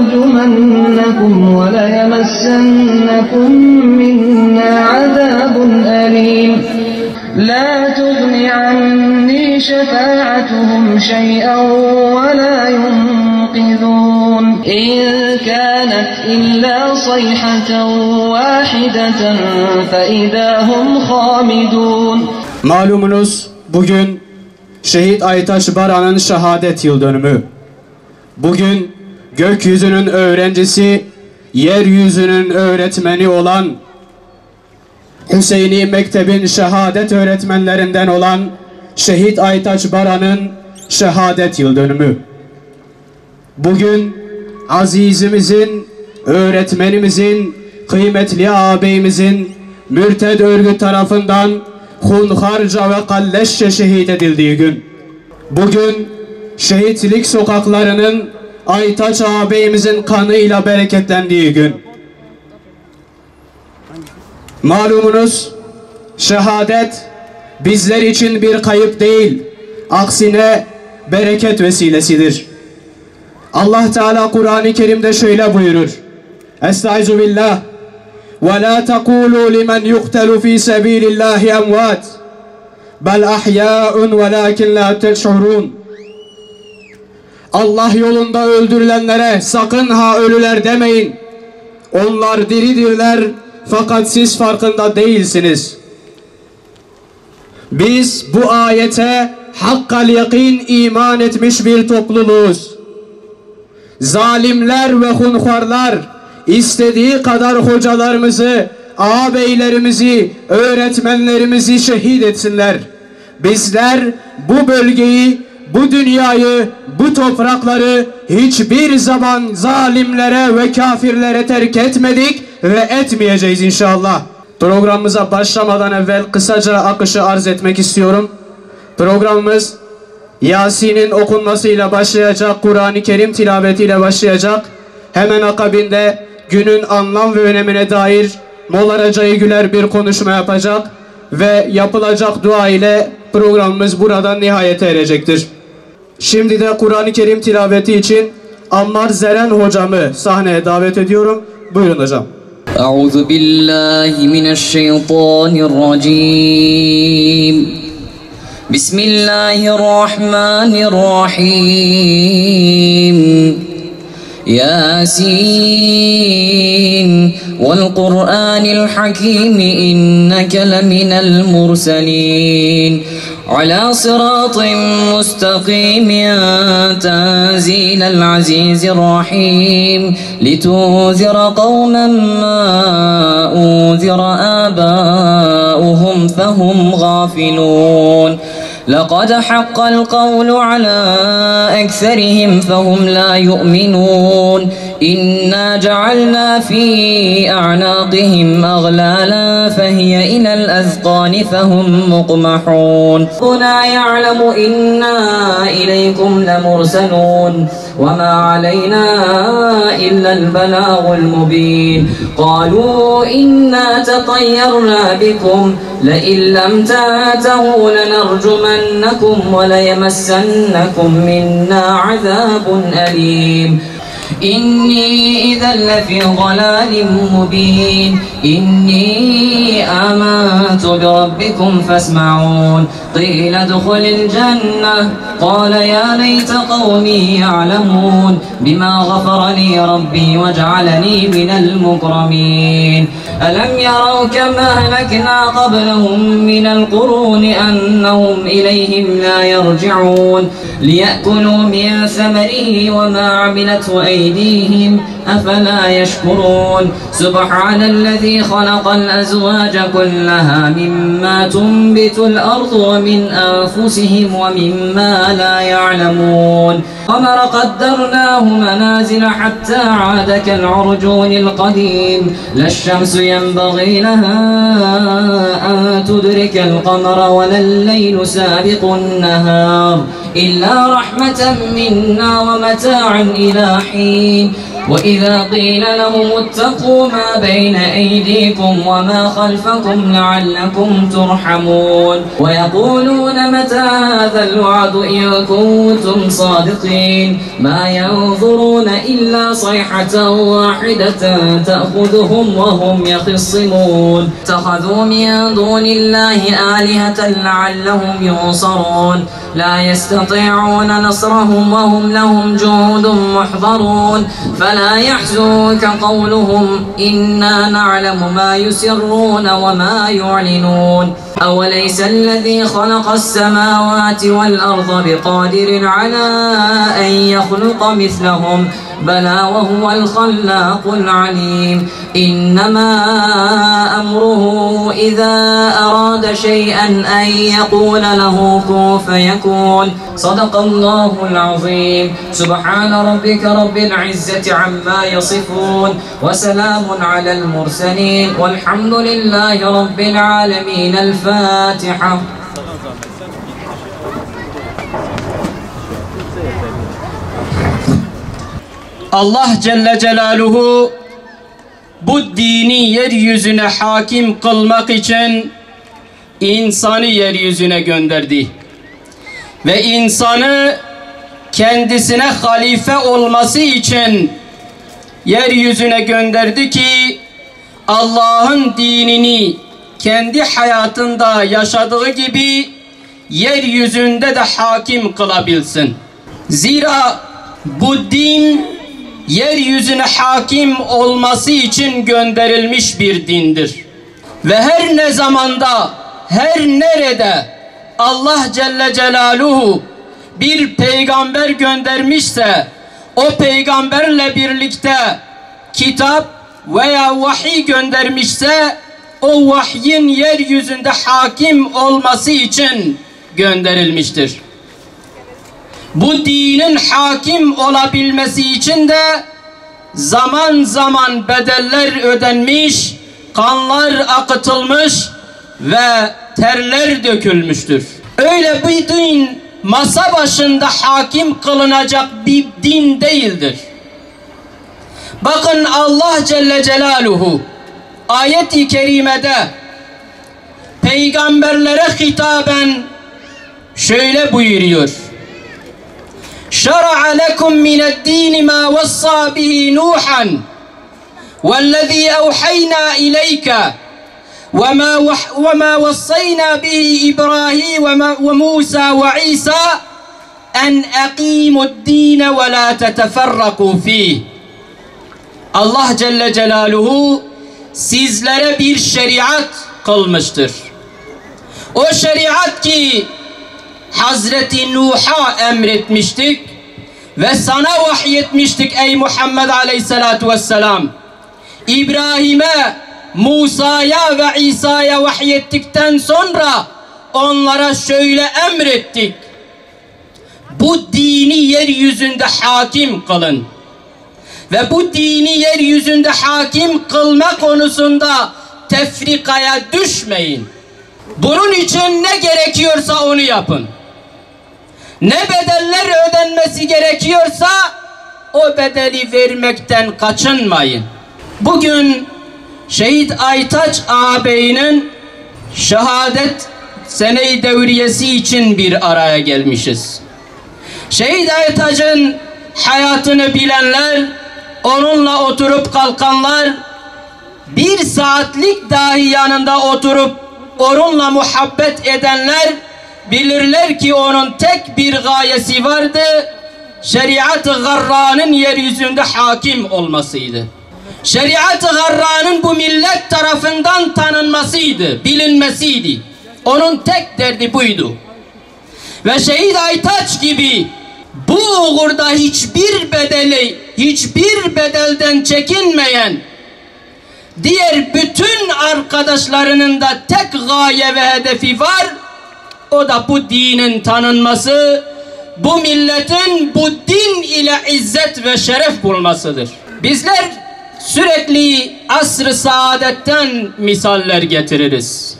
لنرجمنكم وليمسنكم منا عذاب أليم لا تغن عني شفاعتهم شيئا ولا ينقذون إن كانت إلا صيحة واحدة فإذا هم خامدون. Malumunuz bugün Şehit Aytaç Baran'ın şehadet yıl dönümü. Bugün gökyüzünün öğrencisi, yeryüzünün öğretmeni olan Hüseyni Mektebin şehadet öğretmenlerinden olan Şehit Aytaç Baran'ın şehadet yıl dönümü. Bugün azizimizin, öğretmenimizin, kıymetli ağabeyimizin mürted örgüt tarafından hunharca ve kalleşçe şehit edildiği gün. Bugün şehitlik sokaklarının Aytaç ağabeyimizin kanıyla bereketlendiği gün. Malumunuz şehadet bizler için bir kayıp değil, aksine bereket vesilesidir. Allah Teala Kur'an-ı Kerim'de şöyle buyurur. Estaizu billah. وَلَا تَقُولُوا لِمَنْ يُقْتَلُ فِي سَب۪يلِ اللّٰهِ اَمْوَاتٍ بَلْ اَحْيَاءٌ وَلَاكِنْ لَا تَشْعُرُونَ. Allah yolunda öldürülenlere sakın ha ölüler demeyin. Onlar diridirler fakat siz farkında değilsiniz. Biz bu ayete hakkal yakin iman etmiş bir topluluğuz. Zalimler ve hunharlar istediği kadar hocalarımızı, ağabeylerimizi, öğretmenlerimizi şehit etsinler. Bizler bu bölgeyi, bu dünyayı, bu toprakları hiçbir zaman zalimlere ve kafirlere terk etmedik ve etmeyeceğiz inşallah. Programımıza başlamadan evvel kısaca akışı arz etmek istiyorum. Programımız Yasin'in okunmasıyla başlayacak, Kur'an-ı Kerim tilavetiyle başlayacak. Hemen akabinde günün anlam ve önemine dair Molla Recai Güler bir konuşma yapacak ve yapılacak dua ile programımız buradan nihayete erecektir. Şimdi de Kur'an-ı Kerim tilaveti için Ammar Zeren hocamı sahneye davet ediyorum. Buyurun hocam. Euzu billahi mineşşeytanirracim. Bismillahirrahmanirrahim. Yasin vel Kur'anil hakim inneke leminel murselin. على صراط مستقيم تنزيل العزيز الرحيم لتنذر قوما ما أنذر آباؤهم فهم غافلون لقد حق القول على أكثرهم فهم لا يؤمنون إنا جعلنا في أعناقهم أغلالا فهي إلى الأذقان فهم مقمحون ربنا يعلم إنا إليكم لمرسلون وما علينا إلا البلاغ المبين قالوا إنا تطيرنا بكم لئن لم تنتهوا لنرجمنكم وليمسنكم منا عذاب أليم إني إذا لفي ضلال مبين إني آمنت بربكم فاسمعون قيل ادخل الجنة قال يا ليت قومي يعلمون بما غفر لي ربي وجعلني من المكرمين ألم يروا كما أهلكنا قبلهم من القرون أنهم إليهم لا يرجعون ليأكلوا من ثمره وما عملته أيديهم أفلا يشكرون سبحان الذي خلق الأزواج كلها مما تنبت الأرض ومن أنفسهم ومما لا يعلمون قمر قدرناه منازل حتى عاد كالعرجون القديم لا الشمس ينبغي لها أن تدرك القمر ولا الليل سابق النهار إلا رحمة منا ومتاعا إلى حين وإذا قيل لهم اتقوا ما بين أيديكم وما خلفكم لعلكم ترحمون ويقولون متى هذا الوعد إن كنتم صادقين ما ينظرون إلا صيحة واحدة تأخذهم وهم يخصمون اتخذوا من دون الله آلهة لعلهم ينصرون لا يستطيعون نصرهم وهم لهم جند محضرون فلا يحزنك قولهم إنا نعلم ما يسرون وما يعلنون أوليس الذي خلق السماوات والأرض بقادر على أن يخلق مثلهم بلى وهو الخلاق العليم إنما أمره إذا أراد شيئا أن يقول له كن فيكون صدق الله العظيم سبحان ربك رب العزة عما يصفون وسلام على المرسلين والحمد لله رب العالمين الفاتحة Allah Celle Celaluhu bu dini yeryüzüne hakim kılmak için insanı yeryüzüne gönderdi. Ve insanı kendisine halife olması için yeryüzüne gönderdi ki Allah'ın dinini kendi hayatında yaşadığı gibi yeryüzünde de hakim kılabilsin. Zira bu din yeryüzüne hakim olması için gönderilmiş bir dindir. Ve her ne zamanda, her nerede Allah Celle Celaluhu bir peygamber göndermişse, o peygamberle birlikte kitap veya vahiy göndermişse, o vahyin yeryüzünde hakim olması için gönderilmiştir. Bu dinin hakim olabilmesi için de zaman zaman bedeller ödenmiş, kanlar akıtılmış ve terler dökülmüştür. Öyle bir din masa başında hakim kılınacak bir din değildir. Bakın Allah Celle Celaluhu ayet-i kerimede peygamberlere hitaben şöyle buyuruyor. شرع لكم من الدين ما وصى به نوحا والذي أوحينا إليك وما وصينا به إبراهيم وموسى وعيسى أن أقيموا الدين ولا تتفرقوا فيه. Allah Celle Celaluhu sizlere bir şeriat kılmıştır. O şeriat ki Hazreti Nuh'a emretmiştik ve sana vahyetmiştik ey Muhammed Aleyhisselatu Vesselam. İbrahim'e, Musa'ya ve İsa'ya vahyettikten sonra onlara şöyle emrettik. Bu dini yeryüzünde hakim kılın. Ve bu dini yeryüzünde hakim kılma konusunda tefrikaya düşmeyin. Bunun için ne gerekiyorsa onu yapın. Ne bedeller ödenmesi gerekiyorsa o bedeli vermekten kaçınmayın. Bugün Şehit Aytaç ağabeyinin şehadet sene-i devriyesi için bir araya gelmişiz. Şehit Aytaç'ın hayatını bilenler, onunla oturup kalkanlar, bir saatlik dahi yanında oturup onunla muhabbet edenler bilirler ki onun tek bir gayesi vardı. Şeriat-ı garranın yeryüzünde hakim olmasıydı. Şeriat-ı garranın bu millet tarafından tanınmasıydı, bilinmesiydi. Onun tek derdi buydu. Ve Şehit Aytaç gibi bu uğurda hiçbir bedelden çekinmeyen diğer bütün arkadaşlarının da tek gaye ve hedefi var. O da bu dinin tanınması, bu milletin bu din ile izzet ve şeref bulmasıdır. Bizler sürekli asr-ı saadetten misaller getiririz.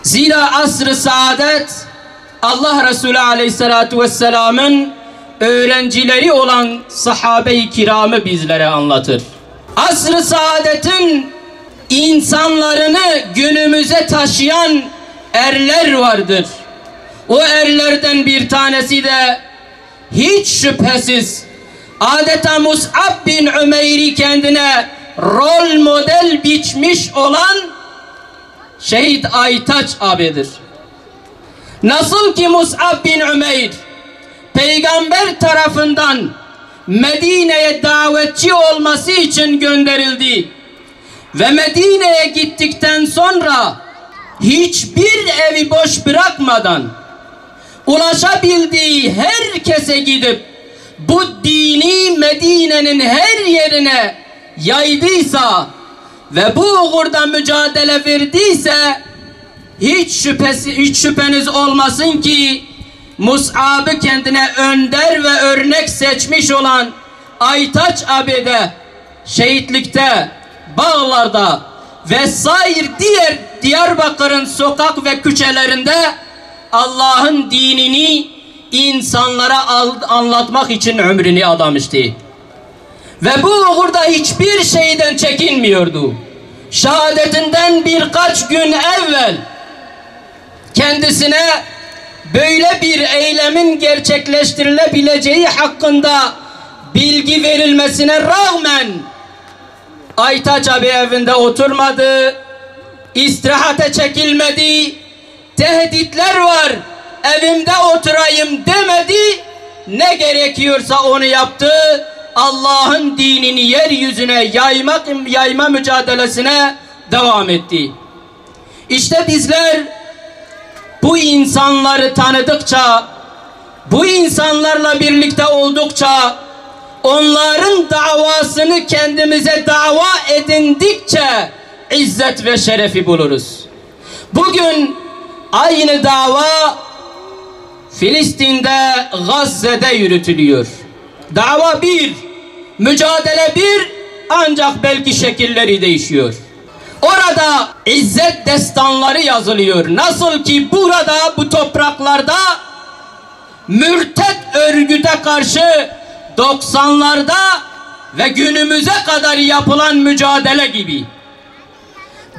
Zira asr-ı saadet Allah Resulü Aleyhisselatü Vesselam'ın öğrencileri olan sahabe-i kiramı bizlere anlatır. Asr-ı saadetin insanlarını günümüze taşıyan erler vardır. O erlerden bir tanesi de hiç şüphesiz adeta Mus'ab bin Ümeyr'i kendine rol model biçmiş olan Şehit Aytaç abidir. Nasıl ki Mus'ab bin Ümeyr peygamber tarafından Medine'ye davetçi olması için gönderildi ve Medine'ye gittikten sonra hiçbir evi boş bırakmadan ulaşabildiği herkese gidip bu dini Medine'nin her yerine yaydıysa ve bu uğurda mücadele verdiyse hiç şüpheniz olmasın ki Mus'ab'ı kendine önder ve örnek seçmiş olan Aytaç abide şehitlikte, bağlarda vesaire diğer Diyarbakır'ın sokak ve küçelerinde Allah'ın dinini insanlara anlatmak için ömrünü adamıştı. Ve bu uğurda hiçbir şeyden çekinmiyordu. Şehadetinden birkaç gün evvel kendisine böyle bir eylemin gerçekleştirilebileceği hakkında bilgi verilmesine rağmen Aytaç abi evinde oturmadı, istirahate çekilmedi, tehditler var, evimde oturayım demedi, ne gerekiyorsa onu yaptı. Allah'ın dinini yeryüzüne yayma mücadelesine devam etti. İşte bizler bu insanları tanıdıkça, bu insanlarla birlikte oldukça, onların davasını kendimize dava edindikçe izzet ve şerefi buluruz. Bugün aynı dava Filistin'de, Gazze'de yürütülüyor. Dava bir, mücadele bir, ancak belki şekilleri değişiyor. Orada izzet destanları yazılıyor. Nasıl ki burada, bu topraklarda mürtet örgüte karşı 90'larda ve günümüze kadar yapılan mücadele gibi.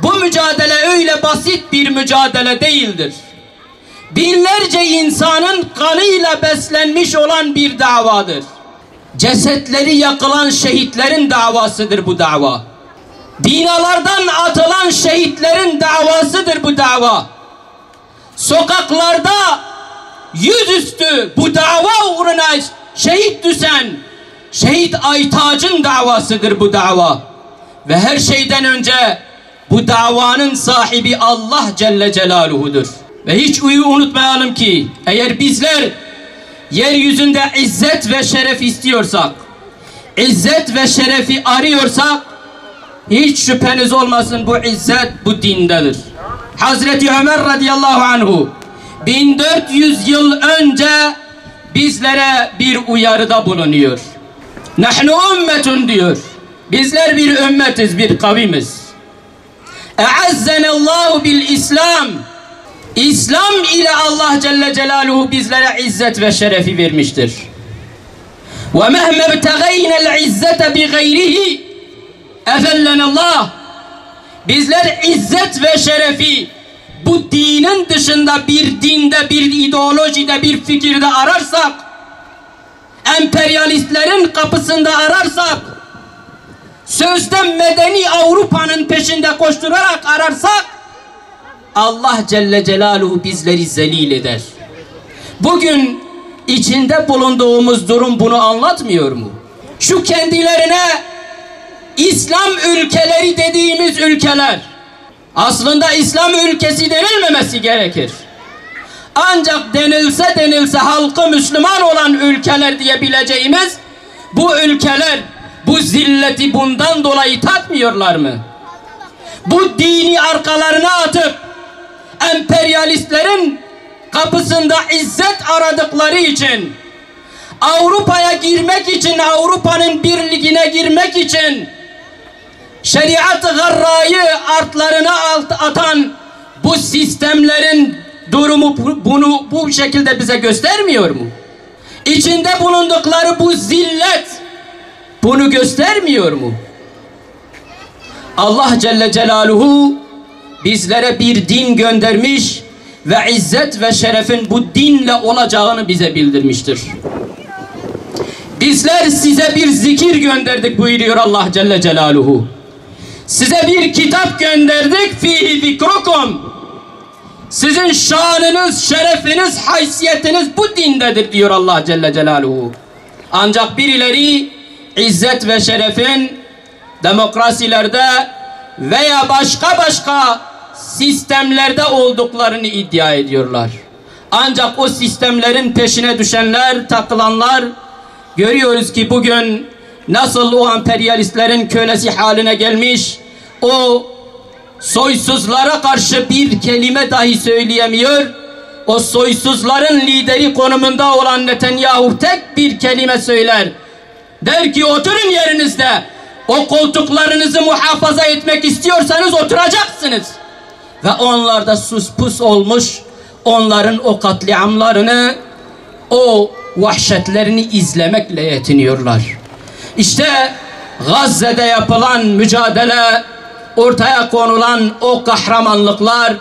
Bu mücadele öyle basit bir mücadele değildir. Binlerce insanın kanıyla beslenmiş olan bir davadır. Cesetleri yakılan şehitlerin davasıdır bu dava. Binalardan atılan şehitlerin davasıdır bu dava. Sokaklarda yüzüstü bu dava uğruna şehit düşen Şehit Aytaç'ın davasıdır bu dava. Ve her şeyden önce bu davanın sahibi Allah Celle Celaluhu'dur. Ve hiç unutmayalım ki eğer bizler yeryüzünde izzet ve şeref istiyorsak, izzet ve şerefi arıyorsak, hiç şüpheniz olmasın bu izzet bu dindedir. Hazreti Ömer radıyallahu anhu 1400 yıl önce bizlere bir uyarıda bulunuyor. Nahnu ümmetun diyor. Bizler bir ümmetiz, bir kavimiz. E'azzenallahu bil İslam. İslam ile Allah Celle Celaluhu bizlere izzet ve şerefi vermiştir. Ve mehme btegaynel izzete bi gayrihi efellenallah. Bizler izzet ve şerefi bu dinin dışında bir dinde, bir ideolojide, bir fikirde ararsak, emperyalistlerin kapısında ararsak, sözde medeni Avrupa'nın peşinde koşturarak ararsak, Allah Celle Celaluhu bizleri zelil eder. Bugün içinde bulunduğumuz durum bunu anlatmıyor mu? Şu kendilerine İslam ülkeleri dediğimiz ülkeler, aslında İslam ülkesi denilmemesi gerekir. Ancak denilse halkı Müslüman olan ülkeler diyebileceğimiz bu ülkeler bu zilleti bundan dolayı tatmıyorlar mı? Bu dini arkalarına atıp emperyalistlerin kapısında izzet aradıkları için, Avrupa'ya girmek için, Avrupa'nın birliğine girmek için şeriat-ı garrayı artlarına atan bu sistemlerin durumu bunu bu şekilde bize göstermiyor mu? içinde bulundukları bu zillet bunu göstermiyor mu? Allah Celle Celaluhu bizlere bir din göndermiş ve izzet ve şerefin bu dinle olacağını bize bildirmiştir. Bizler size bir zikir gönderdik buyuruyor Allah Celle Celaluhu. Size bir kitap gönderdik, fihi zikrukum. Sizin şanınız, şerefiniz, haysiyetiniz bu dindedir diyor Allah Celle Celaluhu. Ancak birileri izzet ve şerefin demokrasilerde veya başka sistemlerde olduklarını iddia ediyorlar. Ancak o sistemlerin peşine düşenler, takılanlar, görüyoruz ki bugün nasıl o emperyalistlerin kölesi haline gelmiş, o soysuzlara karşı bir kelime dahi söyleyemiyor. O soysuzların lideri konumunda olan Netanyahu tek bir kelime söyler. Der ki oturun yerinizde. O koltuklarınızı muhafaza etmek istiyorsanız oturacaksınız. Ve onlar da sus pus olmuş, onların o katliamlarını, o vahşetlerini izlemekle yetiniyorlar. İşte Gazze'de yapılan mücadele, ortaya konulan o kahramanlıklar,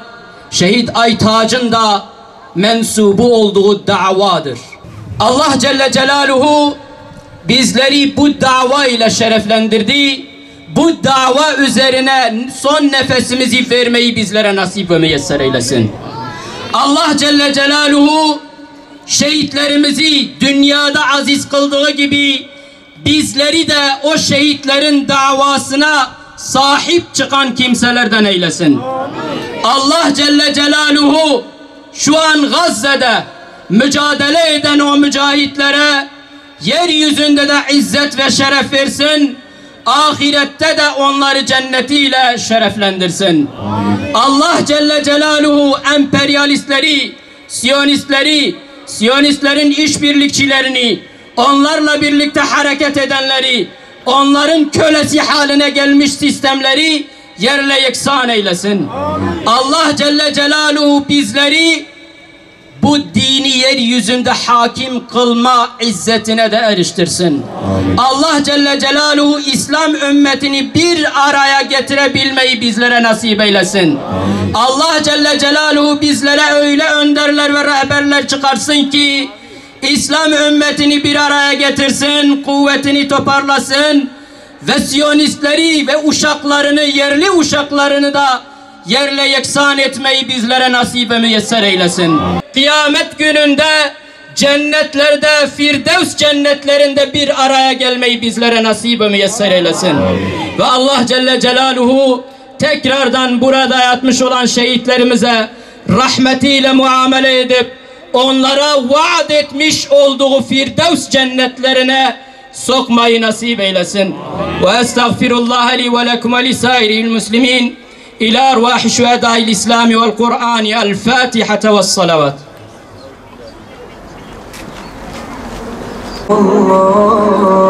Şehit Aytaç'ın da mensubu olduğu davadır. Allah Celle Celaluhu bizleri bu dava ile şereflendirdi. Bu dava üzerine son nefesimizi vermeyi bizlere nasip ve müyesser eylesin. Allah Celle Celaluhu şehitlerimizi dünyada aziz kıldığı gibi bizleri de o şehitlerin davasına sahip çıkan kimselerden eylesin. Allah Celle Celaluhu şu an Gazze'de mücadele eden o mücahitlere yeryüzünde de izzet ve şeref versin. Ahirette de onları cennetiyle şereflendirsin. Allah Celle Celaluhu emperyalistleri, Siyonistlerin işbirlikçilerini, onlarla birlikte hareket edenleri, onların kölesi haline gelmiş sistemleri yerle yeksan eylesin. Allah Celle Celaluhu bizleri bu dini yeryüzünde hakim kılma izzetine de eriştirsin. Allah Celle Celaluhu İslam ümmetini bir araya getirebilmeyi bizlere nasip eylesin. Allah Celle Celaluhu bizlere öyle önderler ve rehberler çıkarsın ki İslam ümmetini bir araya getirsin, kuvvetini toparlasın ve Siyonistleri ve uşaklarını, yerli uşaklarını da yerle yeksan etmeyi bizlere nasip ve müyesser eylesin. Kıyamet gününde cennetlerde, Firdevs cennetlerinde bir araya gelmeyi bizlere nasip ve müyesser eylesin. Ve Allah Celle Celaluhu tekrardan burada yatmış olan şehitlerimize rahmetiyle muamele edip onlara vaat etmiş olduğu Firdevs cennetlerine sokmayı nasip eylesin. Ve estağfirullah li ve lekum ve lisairil muslimin ila arvahi şühedâil İslami vel Kur'ani el Fâtihete ve salavat. Allah